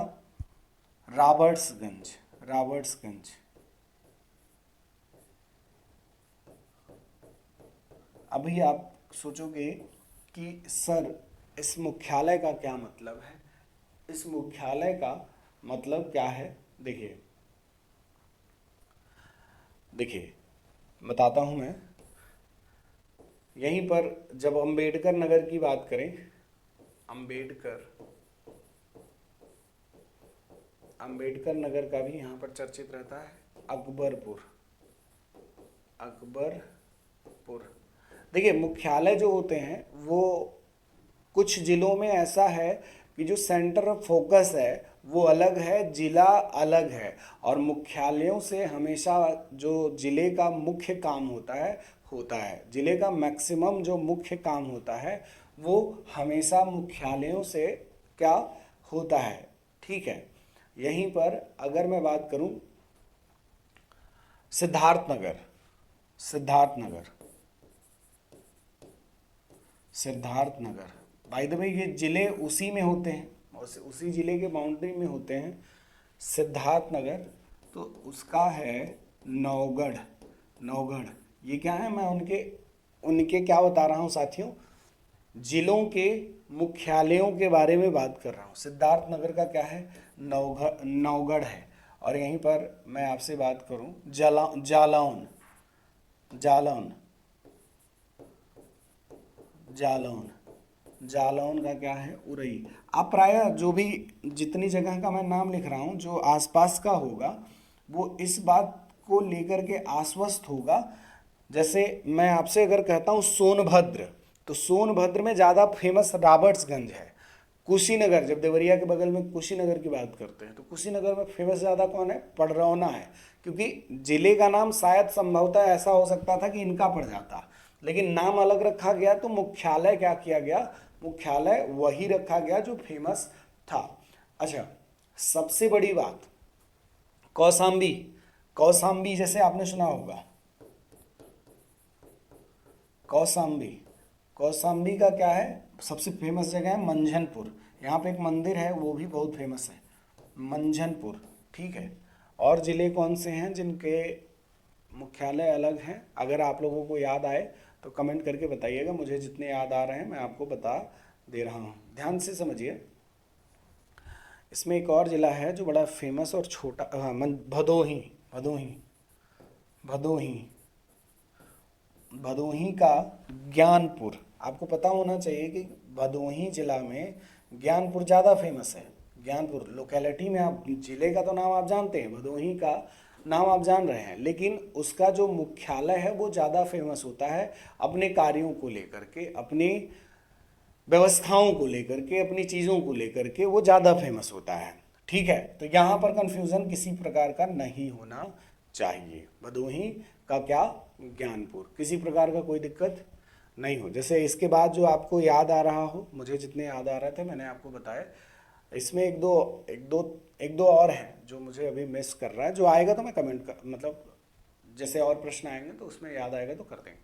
रॉबर्ट्सगंज, रॉबर्ट्सगंज। अभी आप सोचोगे कि सर इस मुख्यालय का क्या मतलब है, इस मुख्यालय का मतलब क्या है। देखिए देखिए बताता हूं मैं। यहीं पर जब अंबेडकर नगर की बात करें, अंबेडकर नगर का भी यहाँ पर चर्चित रहता है अकबरपुर, अकबरपुर। देखिए मुख्यालय जो होते हैं वो कुछ जिलों में ऐसा है कि जो सेंटर ऑफ फोकस है वो अलग है, जिला अलग है, और मुख्यालयों से हमेशा जो जिले का मुख्य काम होता है जिले का मैक्सिमम जो मुख्य काम होता है वो हमेशा मुख्यालयों से क्या होता है, ठीक है। यहीं पर अगर मैं बात करूं Siddharthnagar, Siddharthnagar, Siddharthnagar, by the way ये जिले उसी में होते हैं, उसी जिले के बाउंड्री में होते हैं सिद्धार्थनगर। तो उसका है नौगढ़, नौगढ़। ये क्या है, मैं उनके उनके क्या बता रहा हूँ साथियों, जिलों के मुख्यालयों के बारे में बात कर रहा हूँ। सिद्धार्थनगर का क्या है, नौगढ़ है। और यहीं पर मैं आपसे बात करूँ जालौन, जालौन, जालौन, जालौन का क्या है उरई। आप प्रायः जो भी जितनी जगह का मैं नाम लिख रहा हूँ जो आसपास का होगा वो इस बात को लेकर के आश्वस्त होगा। जैसे मैं आपसे अगर कहता हूँ सोनभद्र, तो सोनभद्र में ज़्यादा फेमस रॉबर्ट्सगंज है। कुशीनगर, जब देवरिया के बगल में कुशीनगर की बात करते हैं तो कुशीनगर में फेमस ज़्यादा कौन है, पड़रौना है। क्योंकि जिले का नाम शायद संभवतः ऐसा हो सकता था कि इनका पड़ जाता, लेकिन नाम अलग रखा गया तो मुख्यालय क्या किया गया, मुख्यालय वही रखा गया जो फेमस था। अच्छा, सबसे बड़ी बात कौसाम्बी, कौसाम्बी जैसे आपने सुना होगा, कौसाम्बी, कौसाम्बी का क्या है, सबसे फेमस जगह है मंझनपुर। यहाँ पे एक मंदिर है वो भी बहुत फेमस है, मंझनपुर, ठीक है। और ज़िले कौन से हैं जिनके मुख्यालय अलग हैं, अगर आप लोगों को याद आए तो कमेंट करके बताइएगा। मुझे जितने याद आ रहे हैं मैं आपको बता दे रहा हूँ, ध्यान से समझिए। इसमें एक और ज़िला है जो बड़ा फेमस और छोटा, हाँ, भदोही, भदोही, भदोही, भदोही का ज्ञानपुर। आपको पता होना चाहिए कि भदोही जिला में ज्ञानपुर ज़्यादा फेमस है। ज्ञानपुर लोकेलिटी में, आप जिले का तो नाम आप जानते हैं, भदोही का नाम आप जान रहे हैं, लेकिन उसका जो मुख्यालय है वो ज़्यादा फेमस होता है अपने कार्यों को लेकर के, अपनी व्यवस्थाओं को लेकर के, अपनी चीज़ों को लेकर के वो ज़्यादा फेमस होता है, ठीक है। तो यहाँ पर कन्फ्यूज़न किसी प्रकार का नहीं होना चाहिए। भदोही का क्या, ज्ञानपुर, किसी प्रकार का कोई दिक्कत नहीं हो। जैसे इसके बाद जो आपको याद आ रहा हो, मुझे जितने याद आ रहे थे मैंने आपको बताया। इसमें एक दो और हैं जो मुझे अभी मिस कर रहा है, जो आएगा तो मैं कमेंट कर, मतलब जैसे और प्रश्न आएंगे तो उसमें याद आएगा तो कर देंगे।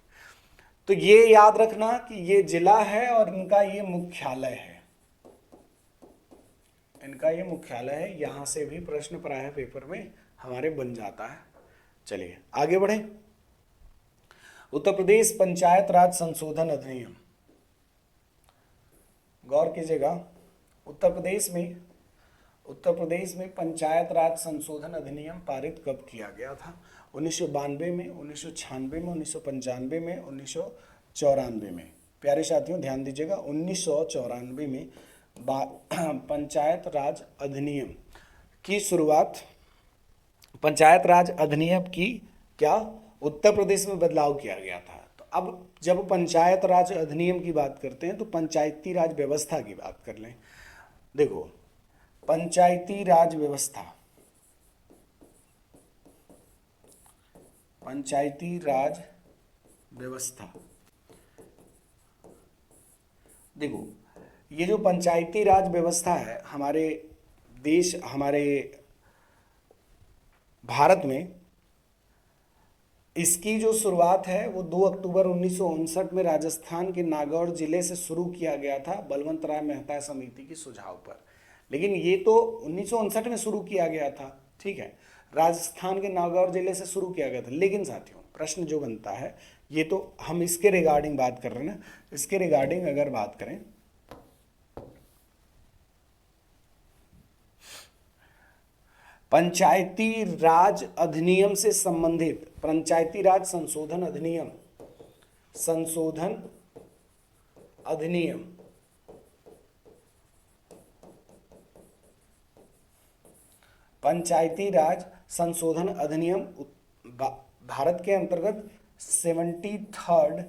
तो ये याद रखना कि ये जिला है और इनका ये मुख्यालय है, इनका ये मुख्यालय है। यहां से भी प्रश्न प्रायः पेपर में हमारे बन जाता है। चलिए आगे बढ़े। उत्तर प्रदेश पंचायत राज संशोधन अधिनियम, गौर कीजिएगा। उत्तर प्रदेश में पंचायत राज संशोधन अधिनियम पारित कब किया गया था? 1992 में, 1996 में, 1995 में, 1994 में। प्यारे साथियों ध्यान दीजिएगा, 1994 में पंचायत राज अधिनियम की शुरुआत, पंचायत राज अधिनियम की क्या उत्तर प्रदेश में बदलाव किया गया था। तो अब जब पंचायत राज अधिनियम की बात करते हैं तो पंचायती राज व्यवस्था की बात कर लें। देखो पंचायती राज व्यवस्था, पंचायती राज व्यवस्था। देखो, ये जो पंचायती राज व्यवस्था है हमारे देश, हमारे भारत में, इसकी जो शुरुआत है वो 2 अक्टूबर 1959 में राजस्थान के नागौर जिले से शुरू किया गया था बलवंत राय मेहता समिति के सुझाव पर। लेकिन ये तो 1959 में शुरू किया गया था, ठीक है, राजस्थान के नागौर जिले से शुरू किया गया था। लेकिन साथियों, प्रश्न जो बनता है, ये तो हम इसके रिगार्डिंग बात कर रहे हैं ना, इसके रिगार्डिंग अगर बात करें, पंचायती राज अधिनियम से संबंधित पंचायती राज संशोधन अधिनियम, पंचायती राज संशोधन अधिनियम भारत के अंतर्गत 73rd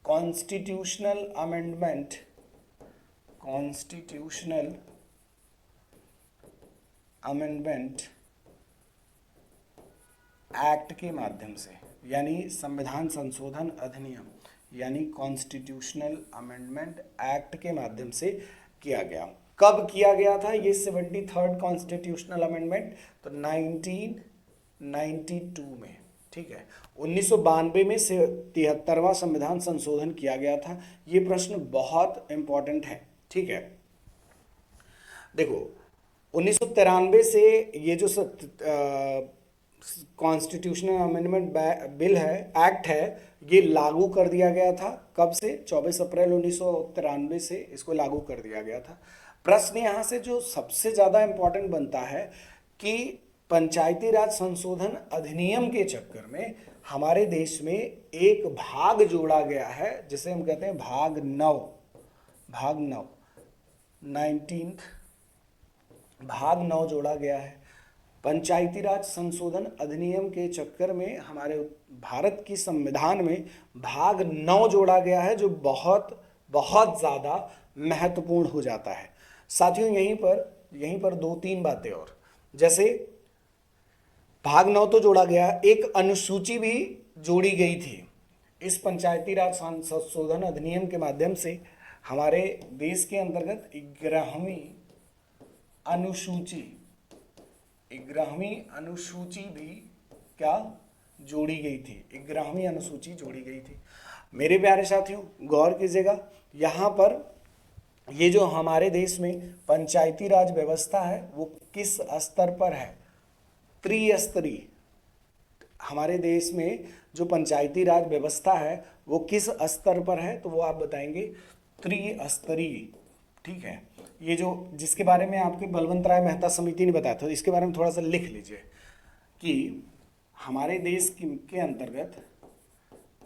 कॉन्स्टिट्यूशनल अमेंडमेंट एक्ट के माध्यम से, यानी संविधान संशोधन अधिनियम, यानी कॉन्स्टिट्यूशनल अमेंडमेंट एक्ट के माध्यम से किया गया। कब किया गया था ये 73rd कॉन्स्टिट्यूशनल अमेंडमेंट? तो 1992 में, ठीक है। 1992 में से 73वां संविधान संशोधन किया गया था। ये प्रश्न बहुत इंपॉर्टेंट है, ठीक है। देखो, 1993 से ये जो कॉन्स्टिट्यूशनल अमेंडमेंट बिल है, एक्ट है, ये लागू कर दिया गया था। कब से? 24 अप्रैल 1993 से इसको लागू कर दिया गया था। प्रश्न यहाँ से जो सबसे ज़्यादा इंपॉर्टेंट बनता है कि पंचायती राज संशोधन अधिनियम के चक्कर में हमारे देश में एक भाग जोड़ा गया है, जिसे हम कहते हैं भाग 9 जोड़ा गया है। पंचायती राज संशोधन अधिनियम के चक्कर में हमारे भारत की संविधान में भाग 9 जोड़ा गया है, जो बहुत बहुत ज़्यादा महत्वपूर्ण हो जाता है। साथियों, यहीं पर 2-3 बातें और, जैसे भाग 9 तो जोड़ा गया, एक अनुसूची भी जोड़ी गई थी। इस पंचायती राज संशोधन अधिनियम के माध्यम से हमारे देश के अंतर्गत 11वीं अनुसूची भी क्या जोड़ी गई थी? 11वीं अनुसूची जोड़ी गई थी। मेरे प्यारे साथियों, गौर कीजिएगा, यहाँ पर ये जो हमारे देश में पंचायती राज व्यवस्था है वो किस स्तर पर है? त्रिस्तरीय। हमारे देश में जो पंचायती राज व्यवस्था है वो किस स्तर पर है? तो वो आप बताएंगे त्रिस्तरीय, ठीक है। ये जो जिसके बारे में आपके बलवंत राय मेहता समिति ने बताया था, इसके बारे में थोड़ा सा लिख लीजिए कि हमारे देश के अंतर्गत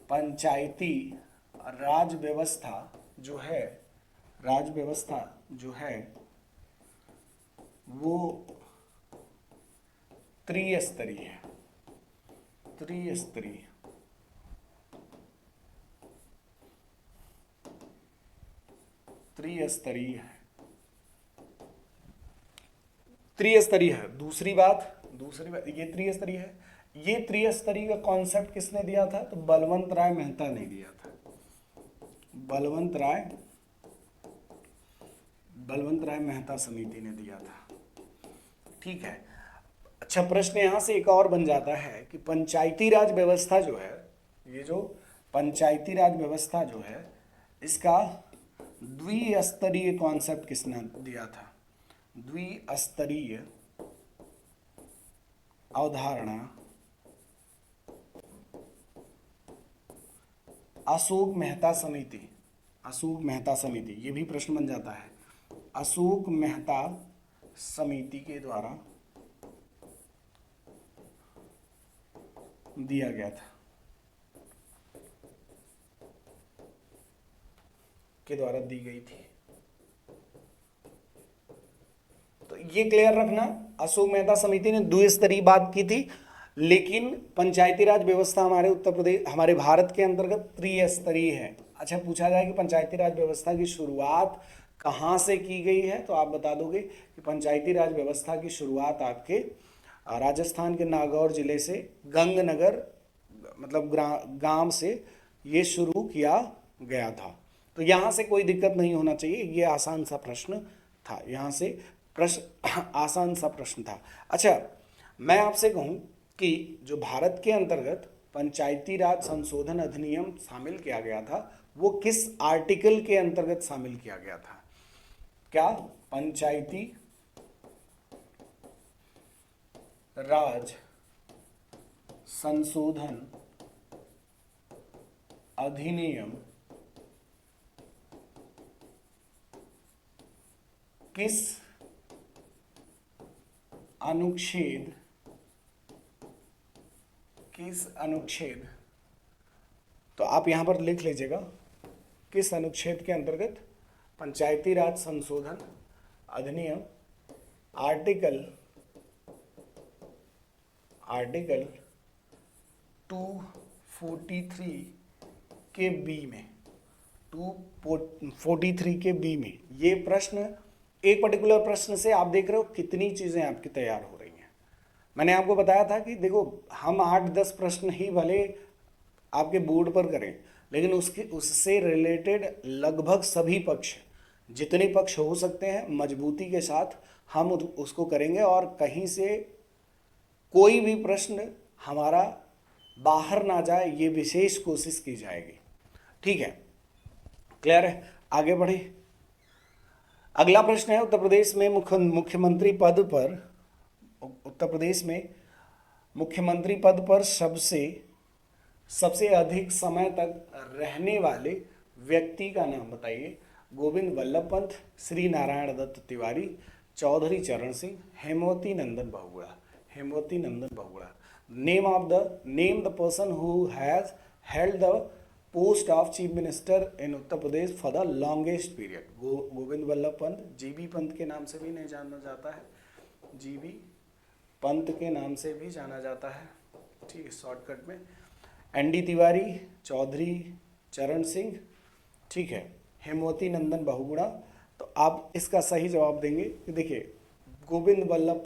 पंचायती राज व्यवस्था जो है वो त्रिस्तरीय है। त्रिस्तरीय है। दूसरी बात ये त्रिस्तरीय है। ये त्रिस्तरीय का कॉन्सेप्ट किसने दिया था? तो बलवंत राय मेहता ने दिया था। बलवंत राय मेहता समिति ने दिया था, ठीक है। अच्छा, प्रश्न यहां से एक और बन जाता है कि पंचायती राज व्यवस्था जो है, ये जो पंचायती राज व्यवस्था जो है, इसका द्विस्तरीय कॉन्सेप्ट किसने दिया था? द्विस्तरीय अवधारणा अशोक मेहता समिति। ये भी प्रश्न बन जाता है। अशोक मेहता समिति के द्वारा दिया गया था, के द्वारा दी गई थी। तो ये क्लियर रखना, अशोक मेहता समिति ने द्विस्तरीय बात की थी, लेकिन पंचायती राज व्यवस्था हमारे भारत के अंतर्गत त्रिस्तरीय है। अच्छा, पूछा जाए कि पंचायती राज व्यवस्था की शुरुआत कहाँ से की गई है, तो आप बता दोगे कि पंचायती राज व्यवस्था की शुरुआत आपके राजस्थान के नागौर जिले से गंगनगर मतलब गांव से ये शुरू किया गया था। तो यहाँ से कोई दिक्कत नहीं होना चाहिए, ये आसान सा प्रश्न था, यहाँ से प्रश्न आसान सा प्रश्न था। अच्छा, मैं आपसे कहूँ कि जो भारत के अंतर्गत पंचायती राज संशोधन अधिनियम शामिल किया गया था, वो किस आर्टिकल के अंतर्गत शामिल किया गया था? क्या पंचायती राज संशोधन अधिनियम किस अनुच्छेद, तो आप यहां पर लिख लीजिएगा, किस अनुच्छेद के अंतर्गत पंचायती राज संशोधन अधिनियम आर्टिकल 243 के बी में, 243 के बी में। ये प्रश्न, एक पर्टिकुलर प्रश्न से आप देख रहे हो कितनी चीजें आपकी तैयार हो रही हैं। मैंने आपको बताया था कि देखो, हम 8-10 प्रश्न ही भले आपके बोर्ड पर करें, लेकिन उससे रिलेटेड लगभग सभी पक्ष, जितने पक्ष हो सकते हैं, मजबूती के साथ हम उसको करेंगे, और कहीं से कोई भी प्रश्न हमारा बाहर ना जाए, ये विशेष कोशिश की जाएगी। ठीक है, क्लियर है? आगे बढ़े। अगला प्रश्न है, उत्तर प्रदेश में मुख्यमंत्री पद पर सबसे अधिक समय तक रहने वाले व्यक्ति का नाम बताइए। Govind Ballabh Pant, Shri Narayan Dutt Tiwari, Chaudhary Charan Singh, Hemvati Nandan Bahuguna. Name the person who has held the post of chief minister in Uttar Pradesh for the longest period. Govind Ballabh Pant, GB Pant के नाम से भी नहीं जाना जाता है, जीबी पंत के नाम से भी जाना जाता है, ठीक है, शॉर्टकट में। एनडी तिवारी, चौधरी चरण सिंह, ठीक है, हेमवती नंदन बहुगुणा। तो आप इसका सही जवाब देंगे कि देखिए, गोविंद वल्लभ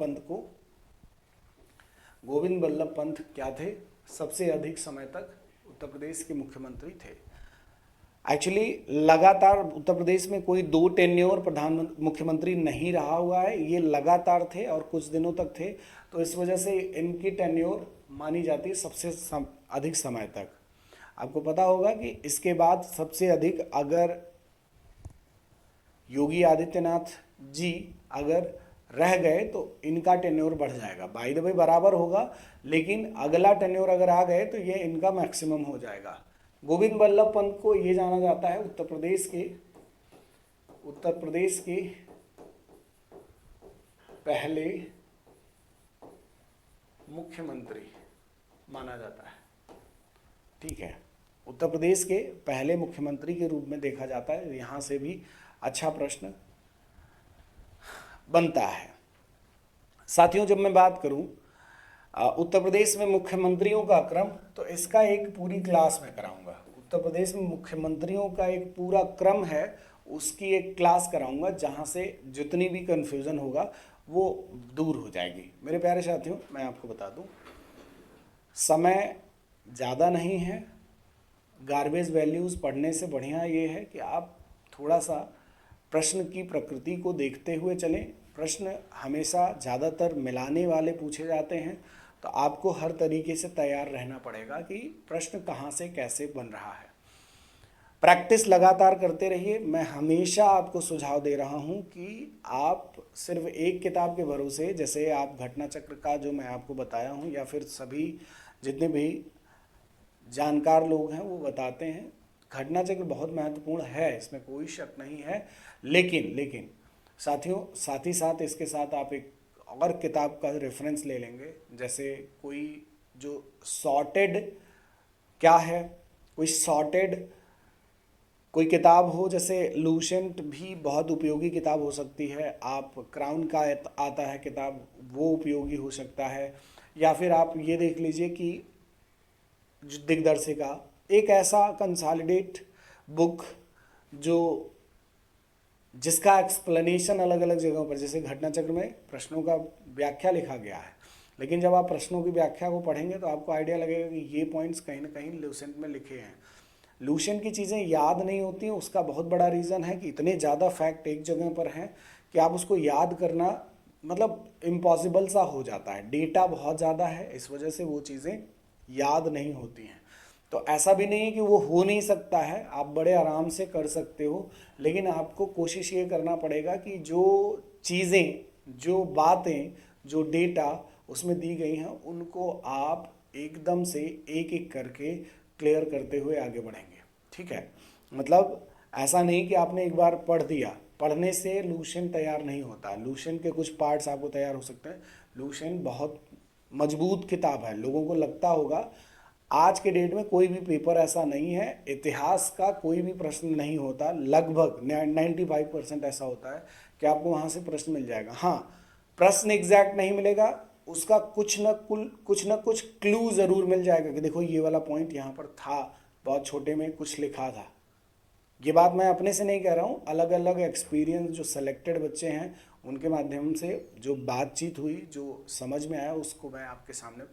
पंत क्या थे? सबसे अधिक समय तक उत्तर प्रदेश के मुख्यमंत्री थे। एक्चुअली लगातार उत्तर प्रदेश में कोई 2 टेन्योर मुख्यमंत्री नहीं रहा हुआ है, ये लगातार थे और कुछ दिनों तक थे, तो इस वजह से इनकी टेन्योर मानी जाती है सबसे अधिक समय तक। आपको पता होगा कि इसके बाद सबसे अधिक अगर योगी आदित्यनाथ जी अगर रह गए तो इनका टेन्योर बढ़ जाएगा। बाय द वे बराबर होगा, लेकिन अगला टेन्योर अगर आ गए तो ये इनका मैक्सिमम हो जाएगा। गोविंद वल्लभ पंत को ये जाना जाता है उत्तर प्रदेश के पहले मुख्यमंत्री माना जाता है, ठीक है, उत्तर प्रदेश के पहले मुख्यमंत्री के रूप में देखा जाता है। यहां से भी अच्छा प्रश्न बनता है। साथियों, जब मैं बात करूं उत्तर प्रदेश में मुख्यमंत्रियों का क्रम, तो इसका एक पूरी क्लास में कराऊंगा। उत्तर प्रदेश में मुख्यमंत्रियों का एक पूरा क्रम है, उसकी एक क्लास कराऊंगा, जहां से जितनी भी कंफ्यूजन होगा वो दूर हो जाएगी। मेरे प्यारे साथियों, मैं आपको बता दूं, समय ज़्यादा नहीं है। गार्बेज वैल्यूज़ पढ़ने से बढ़िया ये है कि आप थोड़ा सा प्रश्न की प्रकृति को देखते हुए चलें। प्रश्न हमेशा ज़्यादातर मिलाने वाले पूछे जाते हैं, तो आपको हर तरीके से तैयार रहना पड़ेगा कि प्रश्न कहाँ से कैसे बन रहा है। प्रैक्टिस लगातार करते रहिए। मैं हमेशा आपको सुझाव दे रहा हूँ कि आप सिर्फ एक किताब के भरोसे, जैसे आप घटना चक्र का जो मैं आपको बताया हूँ, या फिर सभी जितने भी जानकार लोग हैं वो बताते हैं, घटना चक्र बहुत महत्वपूर्ण है, इसमें कोई शक नहीं है। लेकिन साथियों, साथ ही साथ इसके साथ आप एक और किताब का रेफरेंस ले लेंगे, जैसे कोई जो सॉर्टेड क्या है, कोई किताब हो, जैसे लूसेंट भी बहुत उपयोगी किताब हो सकती है। आप क्राउन का आता है किताब, वो उपयोगी हो सकता है। या फिर आप ये देख लीजिए कि दिग्दर्शिका, एक ऐसा कंसोलिडेट बुक जिसका एक्सप्लेनेशन अलग अलग जगहों पर, जैसे घटना चक्र में प्रश्नों का व्याख्या लिखा गया है, लेकिन जब आप प्रश्नों की व्याख्या को पढ़ेंगे तो आपको आइडिया लगेगा कि ये पॉइंट्स कहीं ना कहीं लूसेंट में लिखे हैं। लूसेंट की चीज़ें याद नहीं होती हैं, उसका बहुत बड़ा रीज़न है कि इतने ज़्यादा फैक्ट एक जगह पर हैं कि आप उसको याद करना मतलब इम्पॉसिबल सा हो जाता है। डेटा बहुत ज़्यादा है, इस वजह से वो चीज़ें याद नहीं होती हैं। तो ऐसा भी नहीं है कि वो हो नहीं सकता है, आप बड़े आराम से कर सकते हो, लेकिन आपको कोशिश ये करना पड़ेगा कि जो चीज़ें, जो बातें, जो डेटा उसमें दी गई हैं उनको आप एकदम से एक एक करके क्लियर करते हुए आगे बढ़ेंगे। ठीक है, मतलब ऐसा नहीं कि आपने एक बार पढ़ दिया, पढ़ने से लूसेंट तैयार नहीं होता। लूसेंट के कुछ पार्ट्स आपको तैयार हो सकते हैं। लूसेंट बहुत मजबूत किताब है। लोगों को लगता होगा आज के डेट में कोई भी पेपर ऐसा नहीं है, इतिहास का कोई भी प्रश्न नहीं होता, लगभग 95% ऐसा होता है कि आपको वहाँ से प्रश्न मिल जाएगा। हाँ, प्रश्न एग्जैक्ट नहीं मिलेगा, उसका कुछ न कुछ क्लू ज़रूर मिल जाएगा कि देखो ये वाला पॉइंट यहाँ पर था, बहुत छोटे में कुछ लिखा था। ये बात मैं अपने से नहीं कह रहा हूँ, अलग अलग एक्सपीरियंस जो सेलेक्टेड बच्चे हैं उनके माध्यम से जो बातचीत हुई, जो समझ में आया, उसको मैं आपके सामने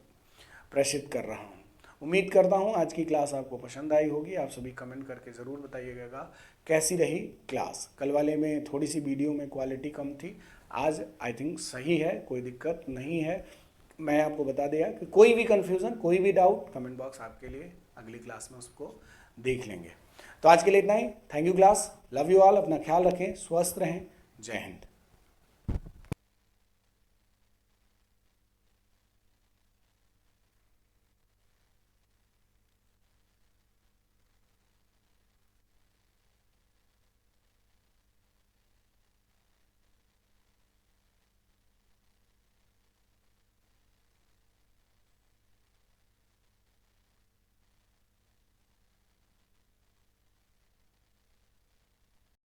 प्रेषित कर रहा हूँ। उम्मीद करता हूँ आज की क्लास आपको पसंद आई होगी। आप सभी कमेंट करके ज़रूर बताइएगा कैसी रही क्लास। कल वाले में थोड़ी सी वीडियो में क्वालिटी कम थी, आज आई थिंक सही है, कोई दिक्कत नहीं है। मैं आपको बता दिया कि कोई भी कन्फ्यूज़न, कोई भी डाउट, कमेंट बॉक्स आपके लिए अगली क्लास में उसको देख लेंगे। तो आज के लिए इतना ही। Thank you class, love you all, अपना ख्याल रखें, स्वस्थ रहें, जय हिंद।